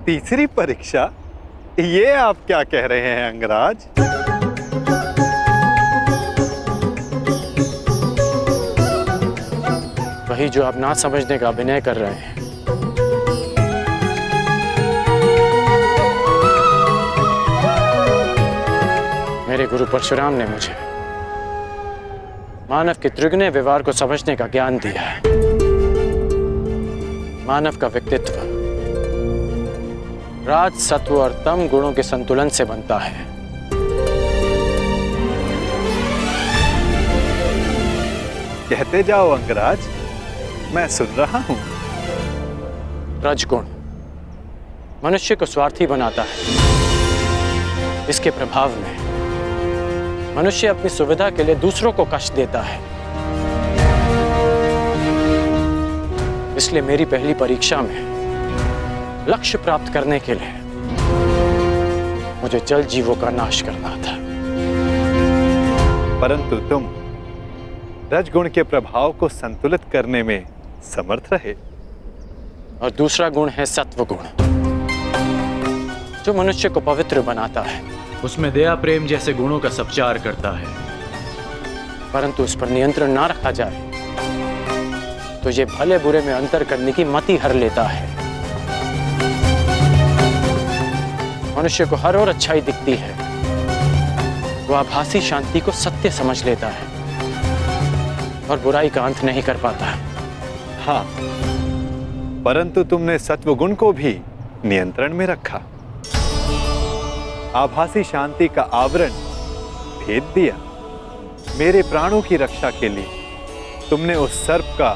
तीसरी परीक्षा? ये आप क्या कह रहे हैं अंगराज? वही जो आप ना समझने का अभिनय कर रहे हैं। मेरे गुरु परशुराम ने मुझे मानव के त्रिगुण व्यवहार को समझने का ज्ञान दिया है। मानव का व्यक्तित्व राज, सत्व और तम गुणों के संतुलन से बनता है। कहते जाओ अंगराज, मैं सुन रहा हूं। रजगुण मनुष्य को स्वार्थी बनाता है। इसके प्रभाव में मनुष्य अपनी सुविधा के लिए दूसरों को कष्ट देता है। इसलिए मेरी पहली परीक्षा में लक्ष्य प्राप्त करने के लिए मुझे जल जीवों का नाश करना था। परंतु तुम रजगुण के प्रभाव को संतुलित करने में समर्थ रहे। और दूसरा गुण है सत्व गुण, जो मनुष्य को पवित्र बनाता है। उसमें दया, प्रेम जैसे गुणों का संचार करता है। परंतु उस पर नियंत्रण ना रखा जाए तो ये भले बुरे में अंतर करने की मति हर लेता है। मनुष्य को हर ओर अच्छाई दिखती है, वो आभासी शांति को सत्य समझ लेता है और बुराई का अंत नहीं कर पाता। हाँ, परंतु तुमने सत्वगुण को भी नियंत्रण में रखा। आभासी शांति का आवरण भेद दिया। मेरे प्राणों की रक्षा के लिए तुमने उस सर्प का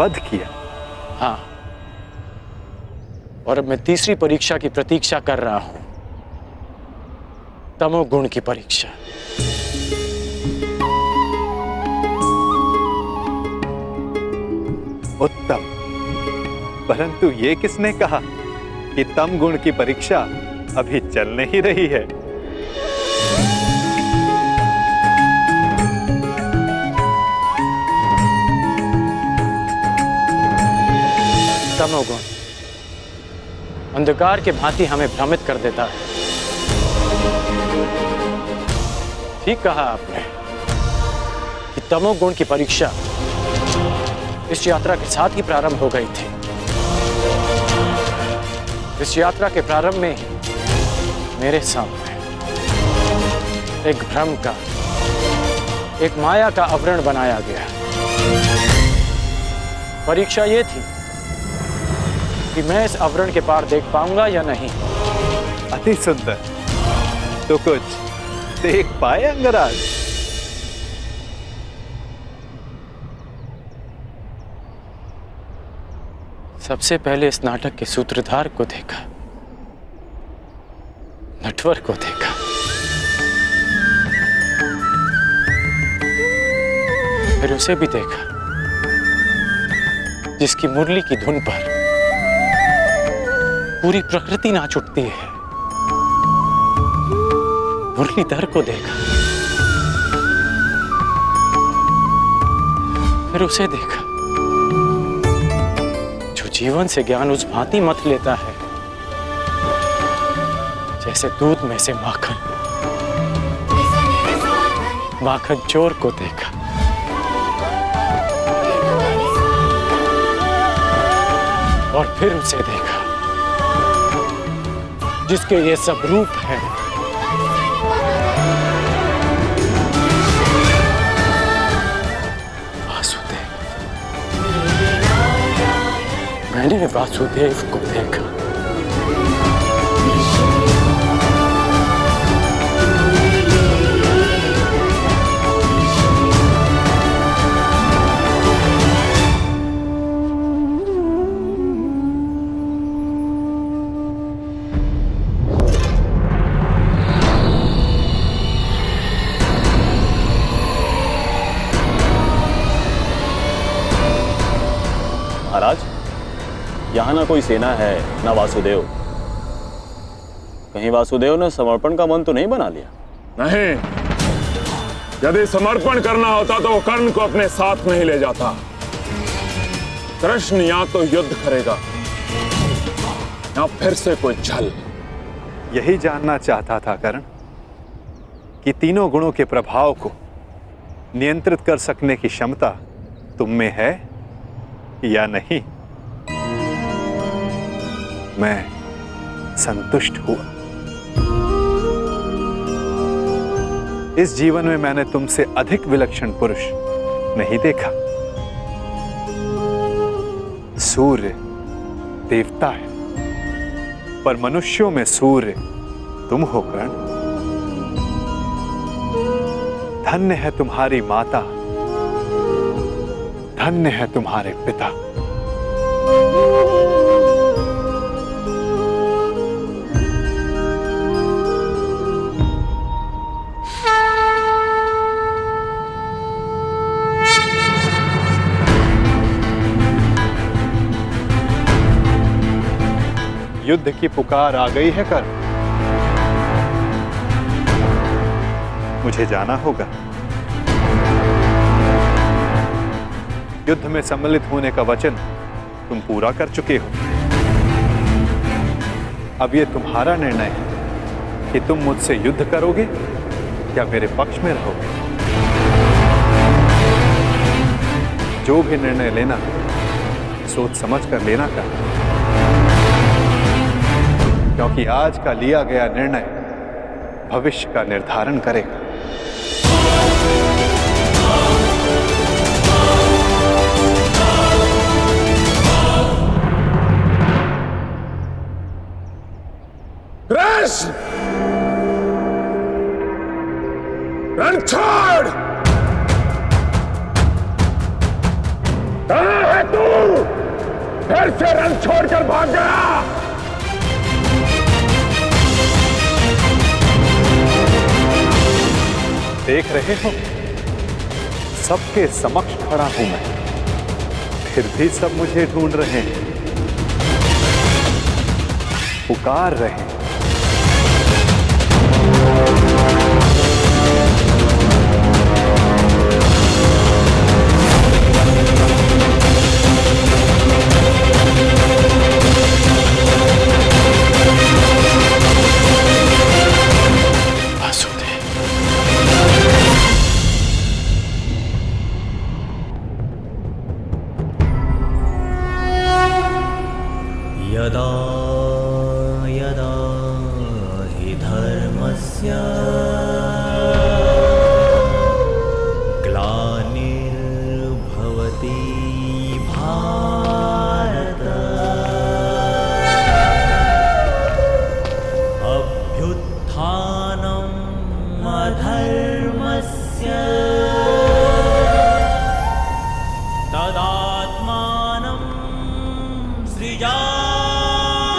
वध किया। हाँ, और अब मैं तीसरी परीक्षा की प्रतीक्षा कर रहा हूं, तमोगुण की परीक्षा। उत्तम, परंतु ये किसने कहा कि तम गुण की परीक्षा अभी चल नहीं रही है? तमोगुण अंधकार के भांति हमें भ्रमित कर देता है। ठीक कहा आपने कि तमोगुण की परीक्षा इस यात्रा के साथ ही प्रारंभ हो गई थी। इस यात्रा के प्रारंभ में ही मेरे सामने एक भ्रम का, एक माया का आवरण बनाया गया। परीक्षा ये थी कि मैं इस आवरण के पार देख पाऊंगा या नहीं। अति सुंदर। तो कुछ देख पाए अंगराज? सबसे पहले इस नाटक के सूत्रधार को देखा, नटवर को देखा। फिर उसे भी देखा जिसकी मुरली की धुन पर पूरी प्रकृति नाच उठती है। मुरलीधर को देखा, फिर उसे देखा जो जीवन से ज्ञान उस भांति मत लेता है जैसे दूध में से माखन। माखन चोर को देखा, और फिर उसे देखा जिसके ये सब रूप हैं। वासुदेव। मैंने वासुदेव को देखा। महाराज, यहाँ ना कोई सेना है ना वासुदेव। कहीं वासुदेव ने समर्पण का मन तो नहीं बना लिया? नहीं, यदि समर्पण करना होता तो वो कर्ण को अपने साथ नहीं ले जाता। कृष्ण या तो युद्ध करेगा या फिर से कोई छल? यही जानना चाहता था कर्ण कि तीनों गुणों के प्रभाव को नियंत्रित कर सकने की क्षमता तुम में है या नहीं। मैं संतुष्ट हुआ। इस जीवन में मैंने तुमसे अधिक विलक्षण पुरुष नहीं देखा। सूर्य देवता है, पर मनुष्यों में सूर्य तुम हो कर्ण। धन्य है तुम्हारी माता, धन्य है तुम्हारे पिता। युद्ध की पुकार आ गई है कर्ण। मुझे जाना होगा। युद्ध में सम्मिलित होने का वचन तुम पूरा कर चुके हो। अब यह तुम्हारा निर्णय है कि तुम मुझसे युद्ध करोगे या मेरे पक्ष में रहोगे। जो भी निर्णय लेना सोच समझ कर लेना का, क्योंकि आज का लिया गया निर्णय भविष्य का निर्धारण करेगा। कृष्ण, रण छोड़। कहाँ है तू? फिर से रण छोड़कर भाग गया। देख रहे हो, सबके समक्ष खड़ा हूं मैं, फिर भी सब मुझे ढूंढ रहे हैं, पुकार रहे हैं। यदा यदा हि धर्मस्य ग्लानिर्भवति भारत अभ्युत्थानम् अधर्मस्य तदात्मानं सृजाम्यहम्।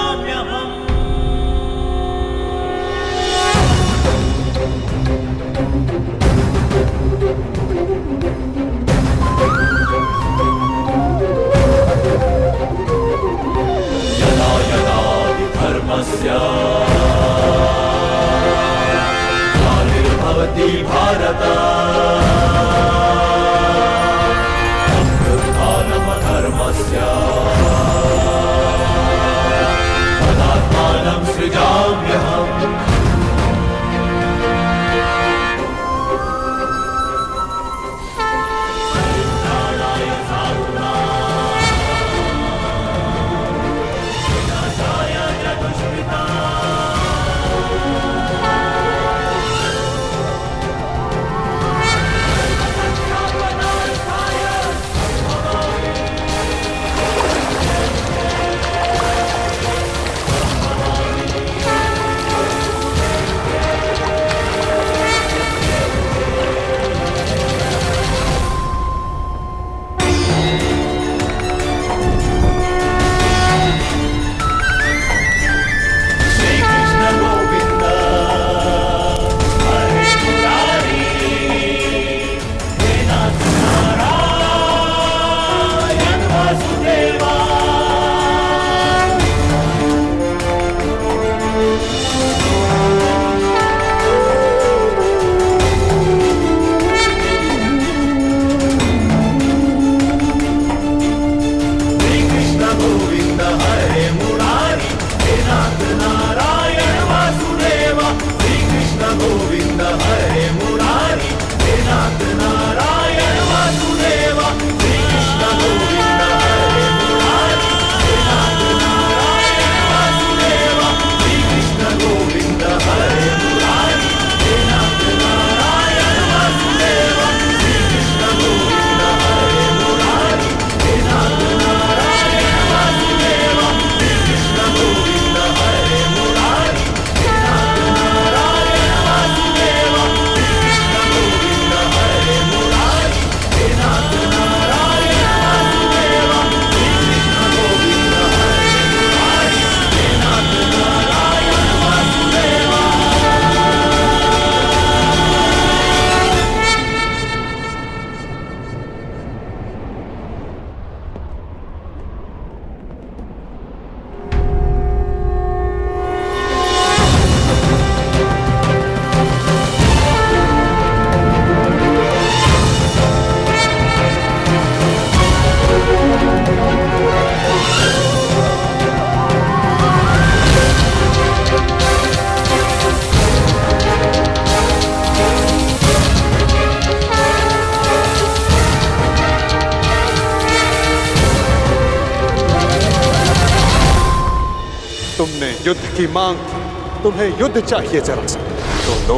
युद्ध की मांग की, तुम्हें युद्ध चाहिए जरासंध, तो लो,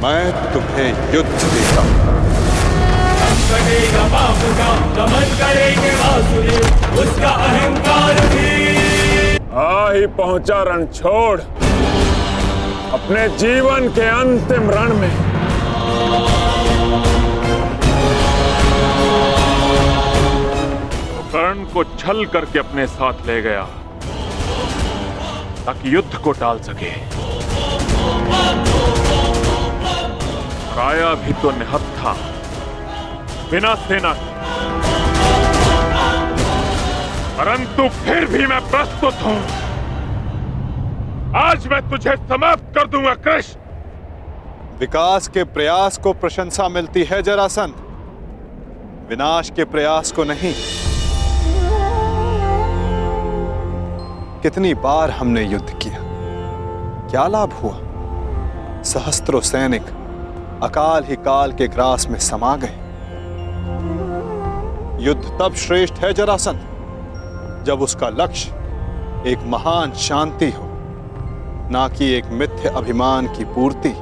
मैं तुम्हें युद्ध देता हूं। कटेगा बाप का दमन करेंगे वासुदेव, उसका अहंकार भी। आ ही पहुंचा रणछोड़, अपने जीवन के अंतिम रण में। कर्ण को छल करके अपने साथ ले गया ताकि युद्ध को टाल सके। आया भी तो निहत्था, बिना सेना, परंतु फिर भी मैं प्रस्तुत हूं। आज मैं तुझे समाप्त कर दूंगा कृष्ण। विकास के प्रयास को प्रशंसा मिलती है जरासंध, विनाश के प्रयास को नहीं। कितनी बार हमने युद्ध किया, क्या लाभ हुआ? सहस्त्रों सैनिक अकाल ही काल के ग्रास में समा गए। युद्ध तब श्रेष्ठ है जरासंध, जब उसका लक्ष्य एक महान शांति हो, ना कि एक मिथ्य अभिमान की पूर्ति।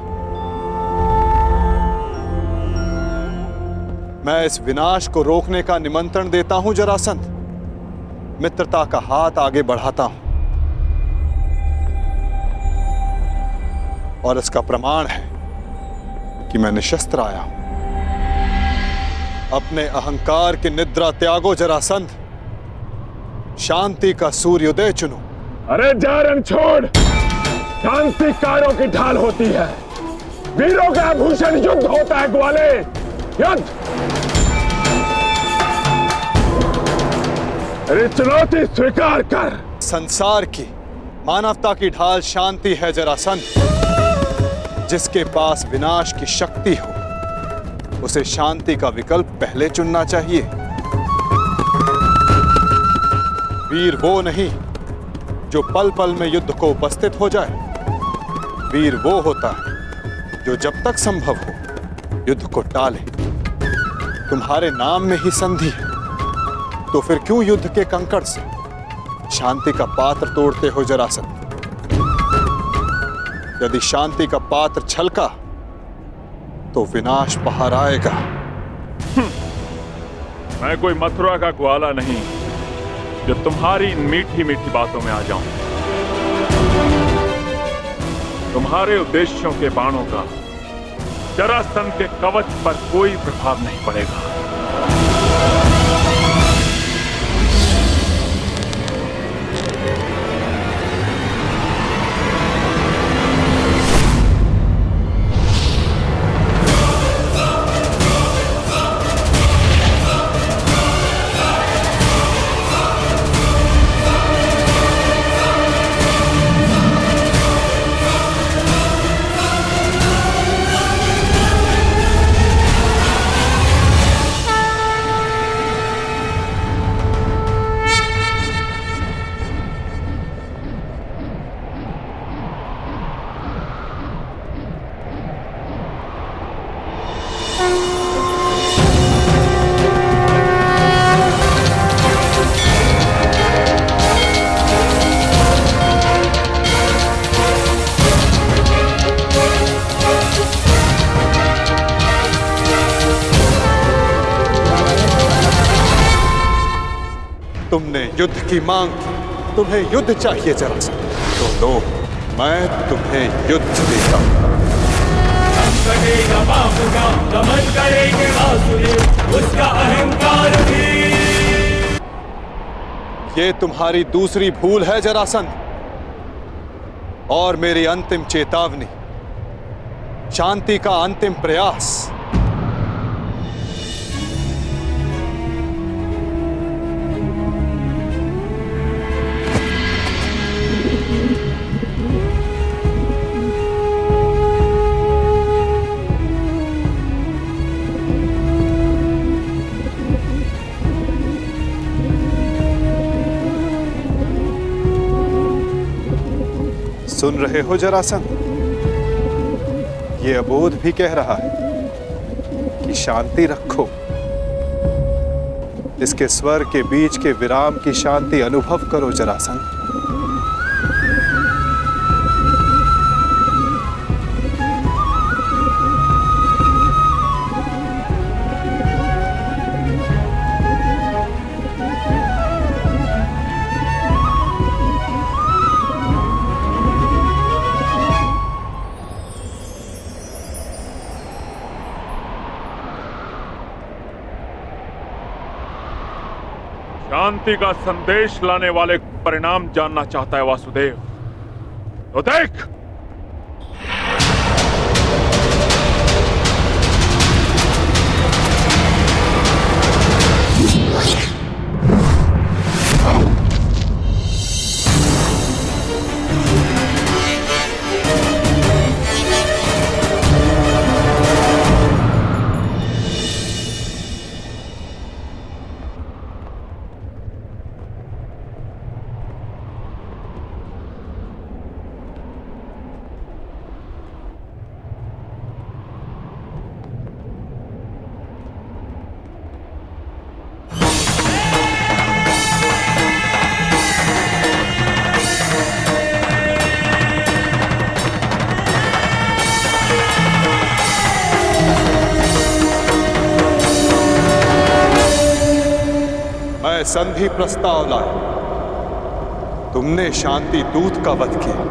मैं इस विनाश को रोकने का निमंत्रण देता हूं जरासंध, मित्रता का हाथ आगे बढ़ाता हूं, और इसका प्रमाण है कि मैं निशस्त्र आया हूं। अपने अहंकार की निद्रा त्यागो जरासंध, शांति का सूर्योदय चुनो। अरे जा रणछोड़, शांति कायरों की ढाल होती है, वीरों का आभूषण युद्ध होता है ग्वाले, युद्ध। अरे चुनौती स्वीकार कर। संसार की, मानवता की ढाल शांति है जरासंध। जिसके पास विनाश की शक्ति हो, उसे शांति का विकल्प पहले चुनना चाहिए। वीर वो नहीं जो पल पल में युद्ध को उपस्थित हो जाए, वीर वो होता है जो जब तक संभव हो युद्ध को टाले। तुम्हारे नाम में ही संधि है, तो फिर क्यों युद्ध के कंकड़ से शांति का पात्र तोड़ते हो जरासंध? यदि शांति का पात्र छलका तो विनाश बाहर आएगा। मैं कोई मथुरा का ग्वाला नहीं जो तुम्हारी इन मीठी मीठी बातों में आ जाऊं। तुम्हारे उद्देश्यों के बाणों का जरासंध के कवच पर कोई प्रभाव नहीं पड़ेगा। तुमने युद्ध की मांग की, तुम्हें युद्ध चाहिए जरासंध, तो लो, मैं तुम्हें युद्ध देता हूं। कटेगा बाप का दमन करेंगे वासुदेव, उसका अहंकार भी। ये तुम्हारी दूसरी भूल है जरासंध, और मेरी अंतिम चेतावनी, शांति का अंतिम प्रयास। सुन रहे हो जरासंध? ये अबोध भी कह रहा है कि शांति रखो। इसके स्वर के बीच के विराम की शांति अनुभव करो जरासंध। शांति का संदेश लाने वाले परिणाम जानना चाहता है वासुदेव, तो देख। मैं संधि प्रस्ताव लाया। तुमने शांति दूत का वध किया,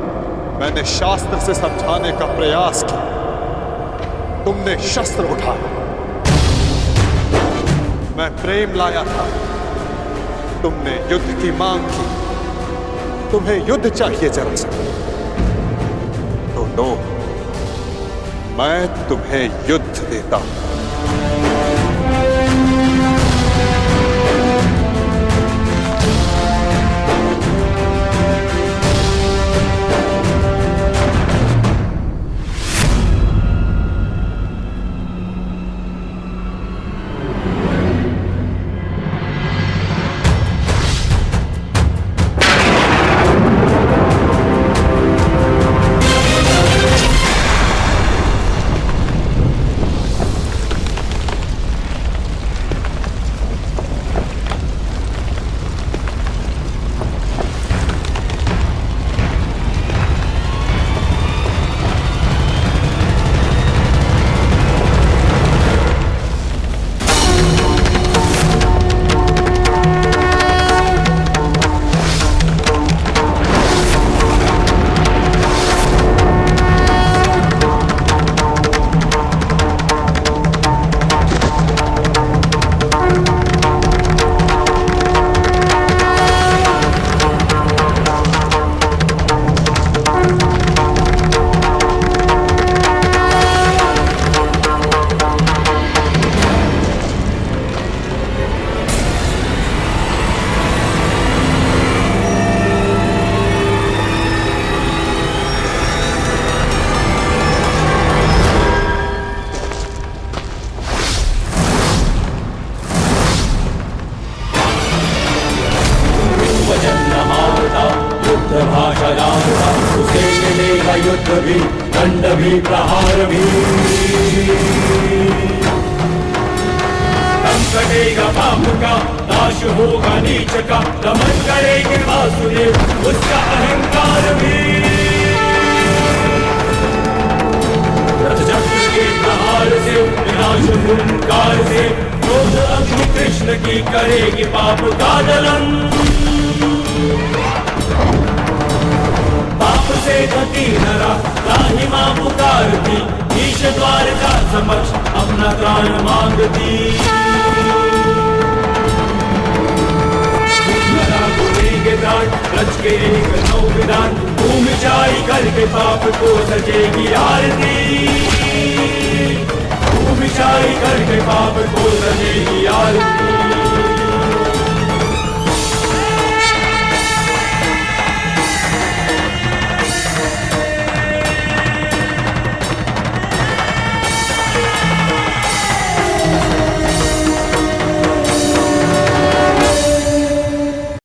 मैंने शास्त्र से समझाने का प्रयास किया, तुमने शस्त्र उठाया। मैं प्रेम लाया था, तुमने युद्ध की मांग की। तुम्हें युद्ध चाहिए जरासंध, तो लो, मैं तुम्हें युद्ध देता हूं। उसे मिलेगा युद्ध भी, दंड भी, प्रहार भी। दम कटेगा पाप का, नाश होगा नीच का, दमन करेंगे वासुदेव उसका अहंकार भी। रथ चक्र के प्रहार से, विनाश हुंकार से, क्रोध अग्नि कृष्ण की करेगी पाप का दलन। पाप से गति नरा, राही मां पुकारती, ईश द्वार का समक्ष अपना त्राण मांगती। के त्राण रच के एक नौ विधान, भूमि चाई करके पाप को सजेगी आरती। भूमि चाई करके पाप को सजेगी आरती।